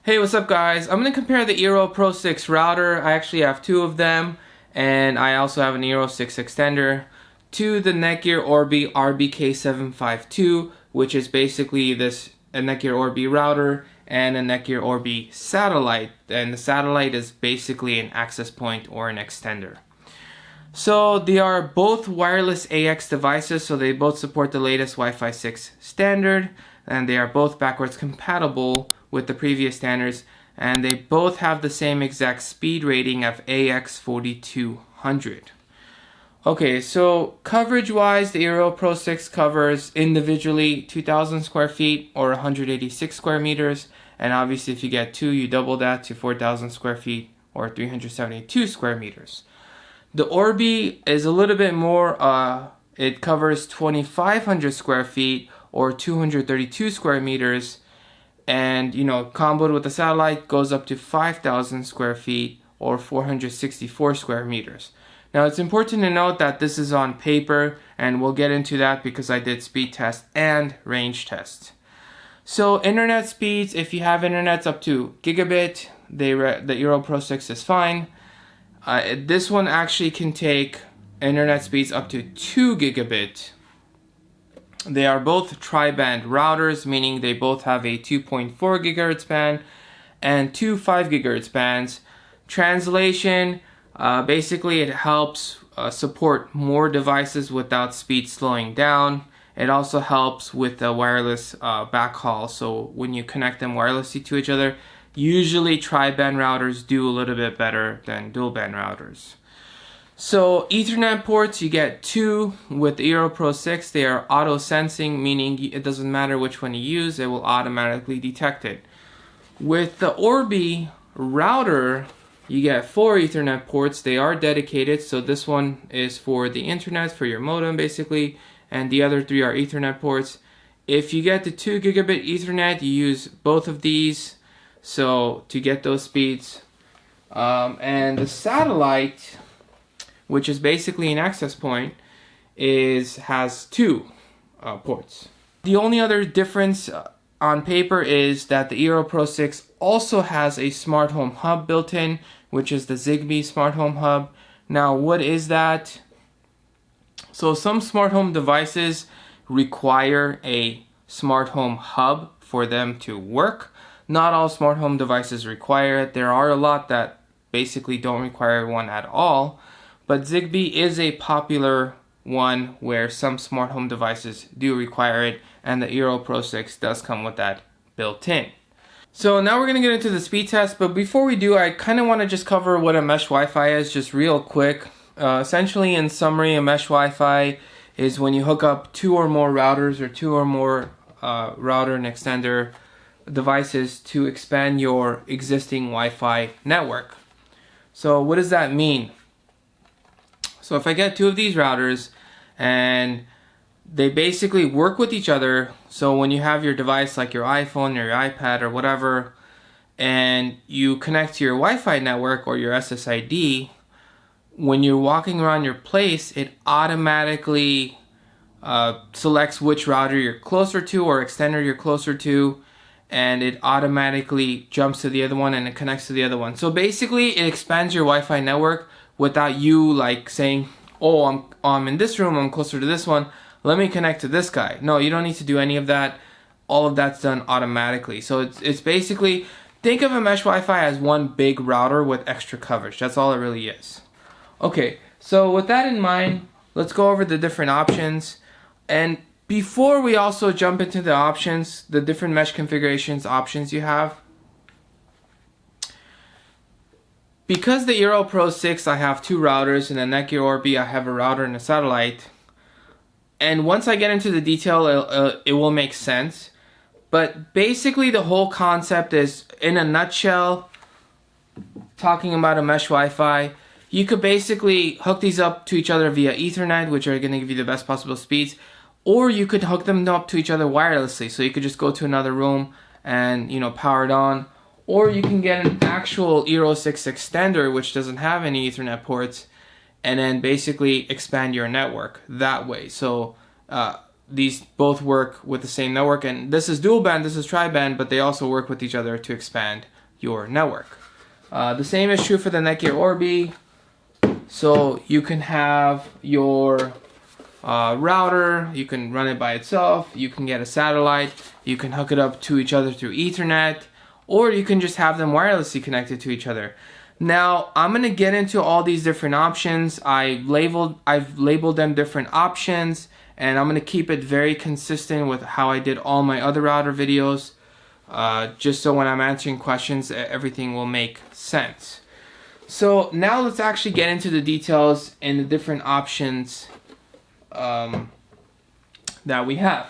Hey, what's up guys? I'm going to compare the Eero Pro 6 router, I actually have two of them, and I also have an Eero 6 extender, to the Netgear Orbi RBK752, which is basically a Netgear Orbi router and a Netgear Orbi satellite, and the satellite is basically an access point or an extender. So they are both wireless AX devices, so they both support the latest Wi-Fi 6 standard, and they are both backwards compatible with the previous standards, and they both have the same exact speed rating of AX4200. Okay, so coverage wise, the Eero Pro 6 covers individually 2,000 square feet or 186 square meters, and obviously if you get two, you double that to 4,000 square feet or 372 square meters. The Orbi is a little bit more, it covers 2,500 square feet or 232 square meters, and comboed with the satellite goes up to 5,000 square feet or 464 square meters. Now it's important to note that this is on paper, and we'll get into that because I did speed test and range test. So internet speeds, if you have internets up to gigabit, the Eero Pro 6 is fine. This one actually can take internet speeds up to 2 gigabit. They are both tri-band routers, meaning they both have a 2.4 gigahertz band and two 5 gigahertz bands. Translation, basically it helps support more devices without speed slowing down. It also helps with the wireless backhaul, so when you connect them wirelessly to each other, usually tri-band routers do a little bit better than dual band routers. So Ethernet ports, you get two with the Eero Pro 6. They are auto sensing, meaning it doesn't matter which one you use, it will automatically detect it. With the Orbi router, you get four Ethernet ports. They are dedicated, so this one is for the internet, for your modem basically, and the other three are Ethernet ports. If you get the 2 gigabit Ethernet, you use both of these, so to get those speeds. And the satellite, which is basically an access point, has two ports. The only other difference on paper is that the Eero Pro 6 also has a smart home hub built in, which is the Zigbee smart home hub. Now, what is that? So some smart home devices require a smart home hub for them to work. Not all smart home devices require it. There are a lot that basically don't require one at all. But Zigbee is a popular one where some smart home devices do require it, and the Eero Pro 6 does come with that built in. So now we're going to get into the speed test, but before we do, I kind of want to just cover what a mesh Wi-Fi is just real quick. Essentially, in summary, a mesh Wi-Fi is when you hook up two or more routers or two or more router and extender devices to expand your existing Wi-Fi network. So what does that mean? So if I get two of these routers and they basically work with each other, so when you have your device like your iPhone or your iPad or whatever, and you connect to your Wi-Fi network or your SSID, when you're walking around your place, it automatically selects which router you're closer to or extender you're closer to, and it automatically jumps to the other one and it connects to the other one. So basically it expands your Wi-Fi network without you like saying, oh, I'm in this room, I'm closer to this one, let me connect to this guy. No, you don't need to do any of that. All of that's done automatically. So it's basically, think of a mesh Wi-Fi as one big router with extra coverage. That's all it really is. Okay, so with that in mind, let's go over the different options. And before we also jump into the options, the different mesh configurations options you have, because the Eero Pro 6, I have two routers, and the Netgear Orbi, I have a router and a satellite. And once I get into the detail, it will make sense. But basically the whole concept is, in a nutshell, talking about a mesh Wi-Fi, you could basically hook these up to each other via Ethernet, which are going to give you the best possible speeds. Or you could hook them up to each other wirelessly. So you could just go to another room and, power it on. Or you can get an actual Eero 6 extender, which doesn't have any Ethernet ports, and then basically expand your network that way. So these both work with the same network, and this is dual band, this is tri-band, but they also work with each other to expand your network. The same is true for the Netgear Orbi. So you can have your router, you can run it by itself, you can get a satellite, you can hook it up to each other through Ethernet, or you can just have them wirelessly connected to each other. Now, I'm going to get into all these different options. I've labeled them different options, and I'm going to keep it very consistent with how I did all my other router videos, just so when I'm answering questions, everything will make sense. So now let's actually get into the details and the different options that we have.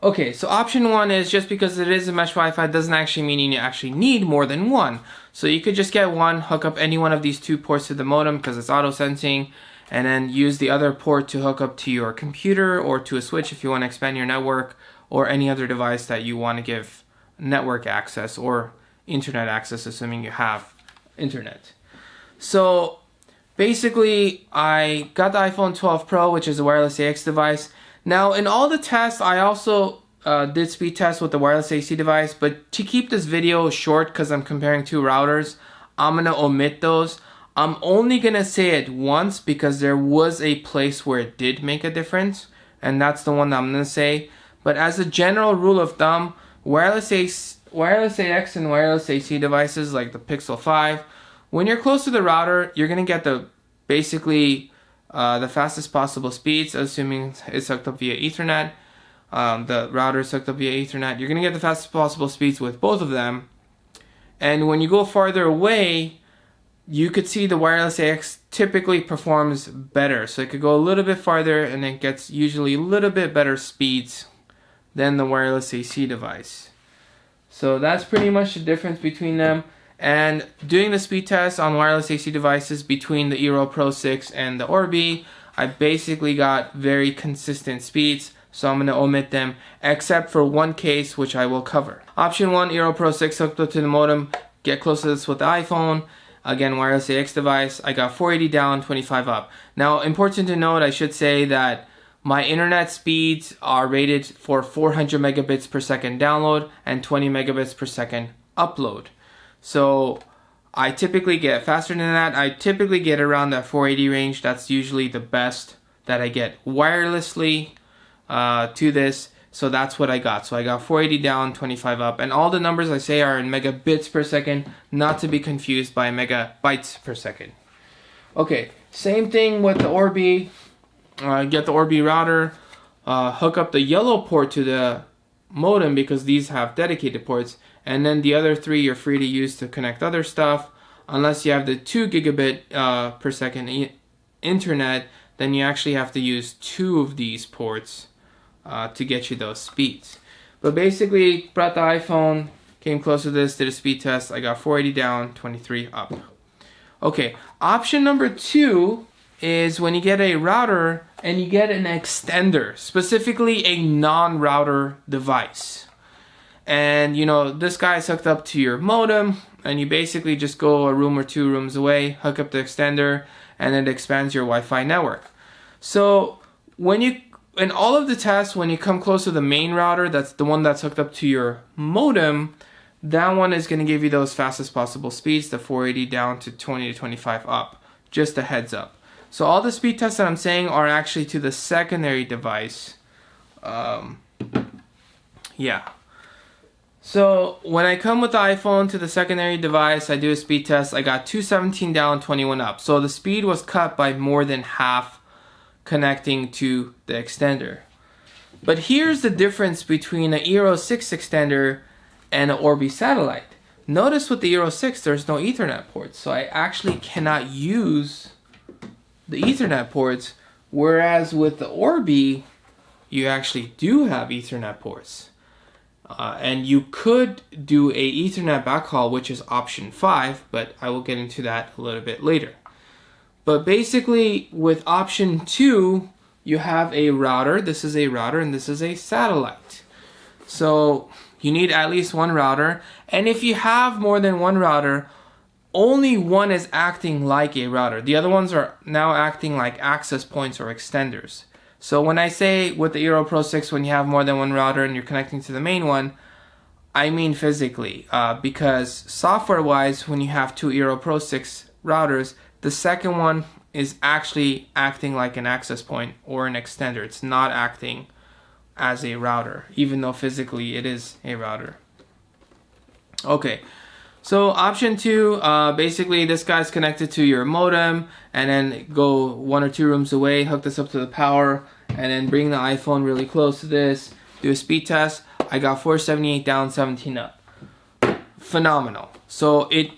Okay, so option one is, just because it is a mesh Wi-Fi doesn't actually mean you actually need more than one. So you could just get one, hook up any one of these two ports to the modem because it's auto sensing, and then use the other port to hook up to your computer or to a switch if you want to expand your network, or any other device that you want to give network access or internet access, assuming you have internet. So basically, I got the iPhone 12 Pro, which is a wireless AX device. Now, in all the tests, I also did speed tests with the wireless AC device, but to keep this video short, because I'm comparing two routers, I'm going to omit those. I'm only going to say it once because there was a place where it did make a difference, and that's the one that I'm going to say. But as a general rule of thumb, wireless AX and wireless AC devices like the Pixel 5, when you're close to the router, you're going to get the fastest possible speeds, assuming it's hooked up via Ethernet. The router is hooked up via Ethernet. You're going to get the fastest possible speeds with both of them. And when you go farther away, you could see the wireless AX typically performs better. So it could go a little bit farther and it gets usually a little bit better speeds than the wireless AC device. So that's pretty much the difference between them. And doing the speed test on wireless AC devices between the Eero Pro 6 and the Orbi, I basically got very consistent speeds, so I'm going to omit them, except for one case, which I will cover. Option 1, Eero Pro 6 hooked up to the modem, get close to this with the iPhone. Again, wireless AX device, I got 480 down, 25 up. Now, important to note, I should say that my internet speeds are rated for 400 megabits per second download and 20 megabits per second upload. So I typically get faster than that. I typically get around that 480 range. That's usually the best that I get wirelessly to this. So that's what I got. So I got 480 down, 25 up. And all the numbers I say are in megabits per second, not to be confused by megabytes per second. Okay, same thing with the Orbi. Get the Orbi router, hook up the yellow port to the modem because these have dedicated ports. And then the other three you're free to use to connect other stuff. Unless you have the 2 gigabit per second internet, then you actually have to use two of these ports to get you those speeds. But basically, brought the iPhone, came close to this, did a speed test. I got 480 down, 23 up. Okay, option number 2 is when you get a router and you get an extender, specifically a non-router device. And you know, this guy is hooked up to your modem, and you basically just go a room or 2 rooms away, hook up the extender, and it expands your Wi-Fi network. So in all of the tests, when you come close to the main router, that's the one that's hooked up to your modem, that one is going to give you those fastest possible speeds, the 480 down to 20 to 25 up. Just a heads up. So all the speed tests that I'm saying are actually to the secondary device. Yeah. So when I come with the iPhone to the secondary device, I do a speed test. I got 217 down, 21 up. So the speed was cut by more than half connecting to the extender. But here's the difference between an Eero 6 extender and an Orbi satellite. Notice with the Eero 6, there's no Ethernet ports. So I actually cannot use the Ethernet ports. Whereas with the Orbi, you actually do have Ethernet ports. And you could do a Ethernet backhaul, which is option 5, but I will get into that a little bit later. But basically, with option 2, you have a router. This is a router, and this is a satellite. So you need at least one router. And if you have more than one router, only one is acting like a router. The other ones are now acting like access points or extenders. So when I say with the Eero Pro 6, when you have more than one router and you're connecting to the main one, I mean physically, because software-wise, when you have two Eero Pro 6 routers, the second one is actually acting like an access point or an extender. It's not acting as a router, even though physically it is a router. Okay, so option 2, basically this guy's connected to your modem, and then go 1 or 2 rooms away, hook this up to the power, and then bring the iPhone really close to this, do a speed test. I got 478 down, 17 up. Phenomenal. So it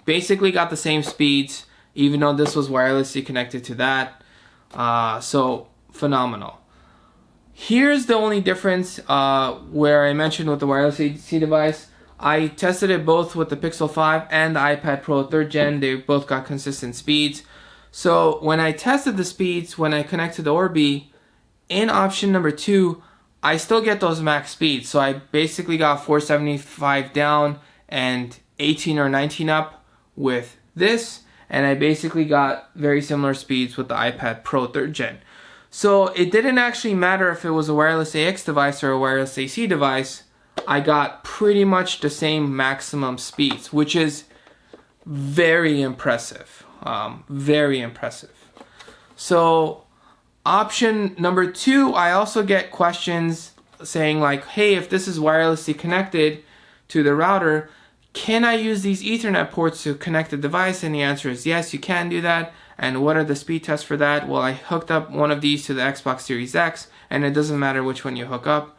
basically got the same speeds, even though this was wirelessly connected to that. So phenomenal. Here's the only difference where I mentioned with the wireless AC device. I tested it both with the Pixel 5 and the iPad Pro 3rd Gen. They both got consistent speeds. So when I tested the speeds, when I connected the Orbi, in option number 2, I still get those max speeds. So I basically got 475 down and 18 or 19 up with this. And I basically got very similar speeds with the iPad Pro 3rd Gen. So it didn't actually matter if it was a wireless AX device or a wireless AC device. I got pretty much the same maximum speeds, which is very impressive. Very impressive. So option number 2, I also get questions saying like, hey, if this is wirelessly connected to the router, can I use these Ethernet ports to connect the device? And the answer is yes, you can do that. And what are the speed tests for that? Well, I hooked up one of these to the Xbox Series X, and it doesn't matter which one you hook up.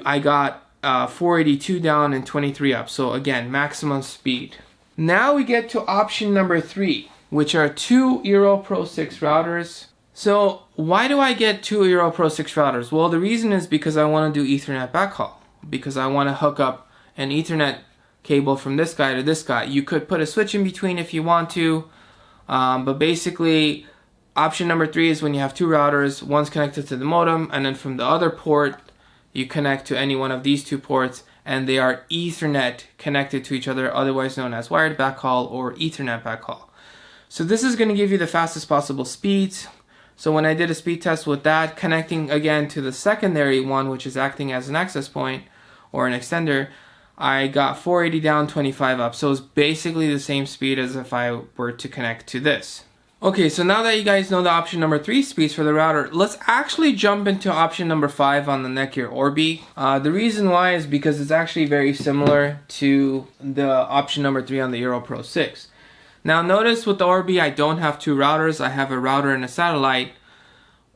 I got 482 down and 23 up. So again, maximum speed. Now we get to option number 3, which are 2 Eero Pro 6 routers. So why do I get 2 Eero Pro 6 routers? Well, the reason is because I want to do Ethernet backhaul, because I want to hook up an Ethernet cable from this guy to this guy. You could put a switch in between if you want to, but basically option number 3 is when you have 2 routers, one's connected to the modem, and then from the other port you connect to any one of these 2 ports, and they are Ethernet connected to each other, otherwise known as wired backhaul or Ethernet backhaul. So this is going to give you the fastest possible speeds. So when I did a speed test with that, connecting again to the secondary one, which is acting as an access point or an extender, I got 480 down, 25 up. So it's basically the same speed as if I were to connect to this. Okay, so now that you guys know the option number 3 speeds for the router, let's actually jump into option number 5 on the Netgear Orbi. The reason why is because it's actually very similar to the option number 3 on the Eero Pro 6. Now notice with the Orbi, I don't have 2 routers. I have a router and a satellite.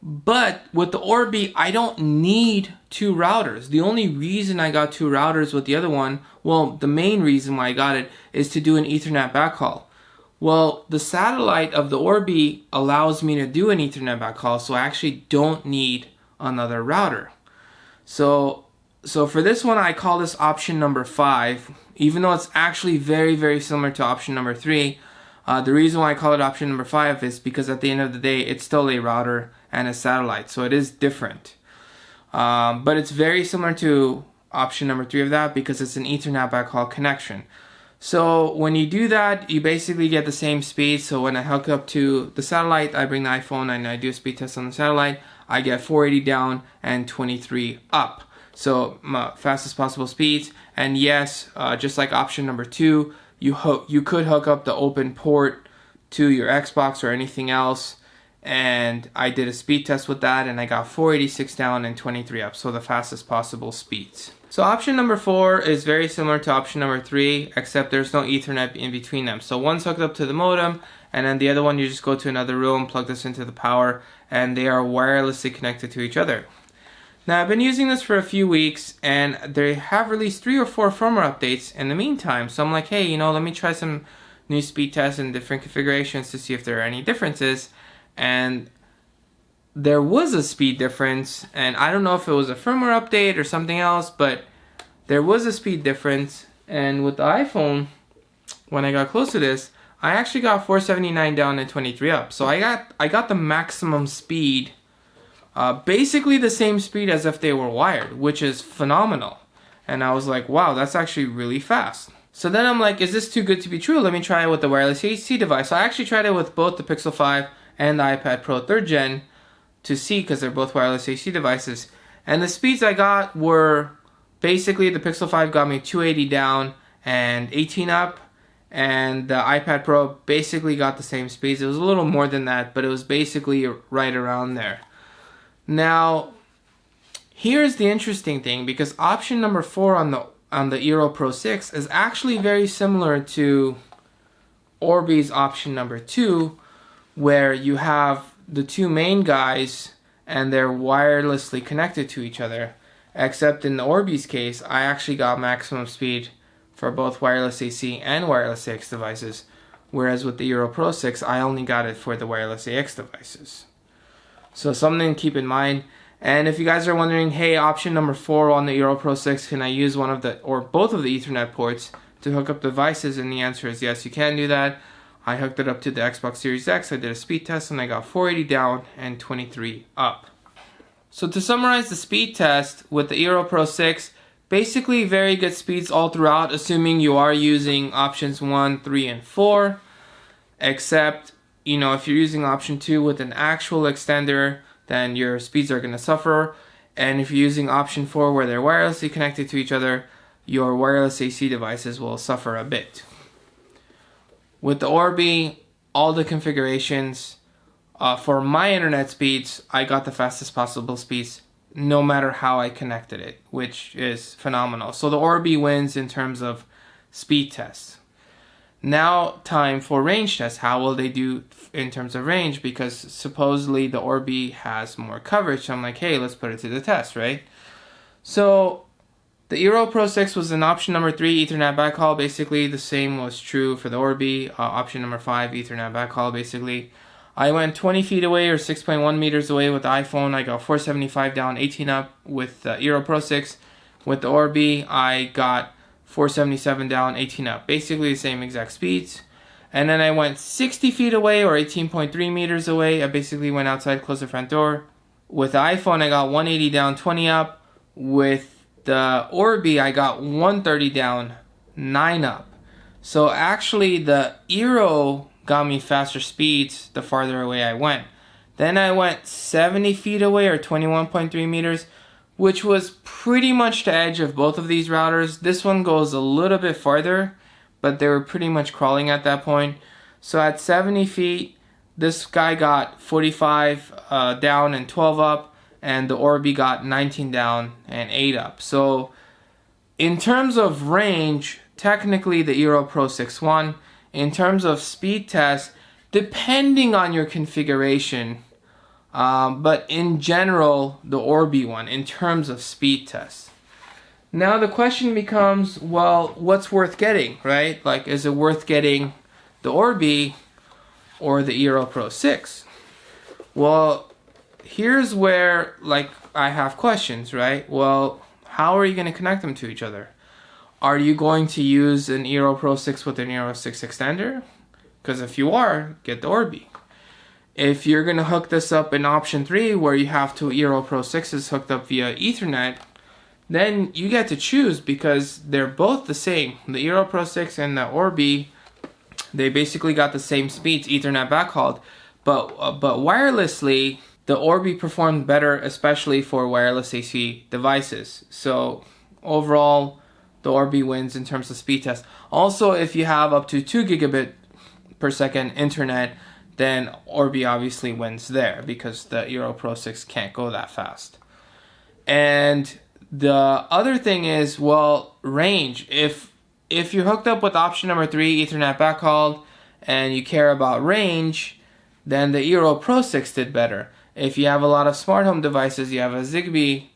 But with the Orbi, I don't need 2 routers. The only reason I got 2 routers with the other one, well, the main reason why I got it is to do an Ethernet backhaul. Well, the satellite of the Orbi allows me to do an Ethernet backhaul, so I actually don't need another router. So for this one, I call this option number 5, even though it's actually very, very similar to option number 3. The reason why I call it option number 5 is because at the end of the day, it's still a router and a satellite, so it is different. But it's very similar to option number 3 of that because it's an Ethernet backhaul connection. So when you do that, you basically get the same speed. So when I hook up to the satellite, I bring the iPhone and I do a speed test on the satellite, I get 480 down and 23 up. So my fastest possible speeds. And yes, just like option number 2, you could hook up the open port to your Xbox or anything else. And I did a speed test with that and I got 486 down and 23 up. So the fastest possible speeds. So option number 4 is very similar to option number 3, except there's no Ethernet in between them. So one's hooked up to the modem, and then the other one you just go to another room, plug this into the power, and they are wirelessly connected to each other. Now I've been using this for a few weeks, and they have released 3 or 4 firmware updates in the meantime. So I'm like, hey, let me try some new speed tests and different configurations to see if there are any differences. And there was a speed difference, and I don't know if it was a firmware update or something else, but there was a speed difference. And with the iPhone, when I got close to this, I actually got 479 down and 23 up. So I got the maximum speed, basically the same speed as if they were wired, which is phenomenal. And I was like, wow, that's actually really fast. So then I'm like, is this too good to be true? Let me try it with the wireless AC device. So I actually tried it with both the Pixel 5 and the iPad Pro 3rd Gen to see, because they're both wireless AC devices. And the speeds I got were Basically, the Pixel 5 got me 280 down and 18 up, and the iPad Pro basically got the same speeds. It was a little more than that, but it was basically right around there. Now, here's the interesting thing, because option number 4 on the Eero Pro 6 is actually very similar to Orbi's option number 2, where you have the two main guys and they're wirelessly connected to each other. Except in the Orbi's case, I actually got maximum speed for both wireless AC and wireless AX devices, whereas with the Eero Pro 6, I only got it for the wireless AX devices. So something to keep in mind. And if you guys are wondering, hey, option number 4 on the Eero Pro 6, can I use one of the or both of the Ethernet ports to hook up devices? And the answer is yes, you can do that. I hooked it up to the Xbox Series X, I did a speed test, and I got 480 down and 23 up. So to summarize the speed test with the Eero Pro 6, basically very good speeds all throughout, assuming you are using options 1, 3, and 4. Except, if you're using option 2 with an actual extender, then your speeds are going to suffer. And if you're using option 4 where they're wirelessly connected to each other, your wireless AC devices will suffer a bit. With the Orbi, all the configurations, for my internet speeds, I got the fastest possible speeds no matter how I connected it, which is phenomenal. So the Orbi wins in terms of speed tests. Now time for range tests. How will they do in terms of range? Because supposedly the Orbi has more coverage. So I'm like, hey, let's put it to the test, right? So the Eero Pro 6 was an option number 3, Ethernet backhaul. Basically the same was true for the Orbi. Option number 5, Ethernet backhaul, basically. I went 20 feet away or 6.1 meters away with the iPhone. I got 475 down, 18 up with the Eero Pro 6. With the Orbi, I got 477 down, 18 up. Basically the same exact speeds. And then I went 60 feet away or 18.3 meters away. I basically went outside, closed the front door. With the iPhone, I got 180 down, 20 up. With the Orbi, I got 130 down, 9 up. So actually the Eero got me faster speeds the farther away I went. Then I went 70 feet away or 21.3 meters, which was pretty much the edge of both of these routers. This one goes a little bit farther, but they were pretty much crawling at that point. So at 70 feet, this guy got 45 down and 12 up, and the Orbi got 19 down and 8 up. So in terms of range, technically the Eero Pro 6 won. In terms of speed test, depending on your configuration, but in general, the Orbi won in terms of speed test. Now the question becomes, well, what's worth getting, right? Like, is it worth getting the Orbi or the Eero Pro 6? Well, here's where, I have questions, right? Well, how are you going to connect them to each other? Are you going to use an Eero Pro 6 with an Eero 6 extender? Because if you are, get the Orbi. If you're going to hook this up in option 3, where you have two Eero Pro 6s hooked up via Ethernet, then you get to choose, because they're both the same. The Eero Pro 6 and the Orbi, they basically got the same speeds, Ethernet backhauled. But wirelessly, the Orbi performed better, especially for wireless AC devices. So overall, the Orbi wins in terms of speed test. Also, if you have up to 2 gigabit per second internet, then Orbi obviously wins there, because the Eero Pro 6 can't go that fast. And the other thing is, well, range. If you're hooked up with option number 3, Ethernet backhauled, and you care about range, then the Eero Pro 6 did better. If you have a lot of smart home devices, you have a Zigbee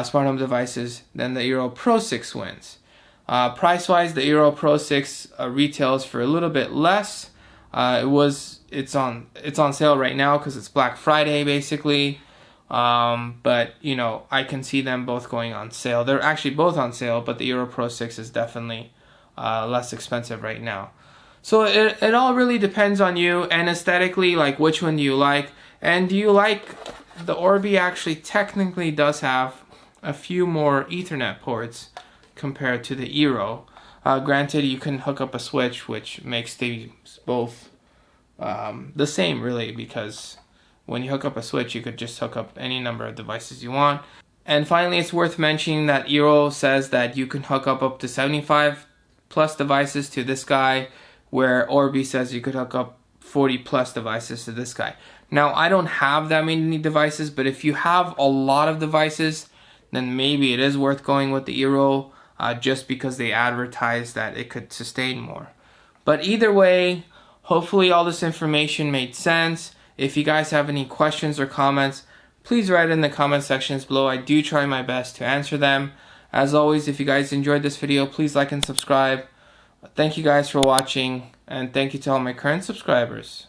smart home devices, then the Eero Pro 6 wins. Price-wise, the Eero Pro 6 retails for a little bit less. It's on sale right now because it's Black Friday, basically. But I can see them both going on sale. They're actually both on sale, but the Eero Pro 6 is definitely less expensive right now. So it all really depends on you, and aesthetically, like, which one do you like? And do you like the Orbi? Actually technically does have a few more Ethernet ports compared to the Eero. Granted, you can hook up a switch, which makes these both the same, really, because when you hook up a switch, you could just hook up any number of devices you want. And finally, it's worth mentioning that Eero says that you can hook up to 75 plus devices to this guy, where Orbi says you could hook up 40 plus devices to this guy. Now, I don't have that many devices, but if you have a lot of devices, then maybe it is worth going with the Eero, just because they advertise that it could sustain more. But either way, hopefully all this information made sense. If you guys have any questions or comments, please write in the comment sections below. I do try my best to answer them. As always, if you guys enjoyed this video, please like and subscribe. Thank you guys for watching, and thank you to all my current subscribers.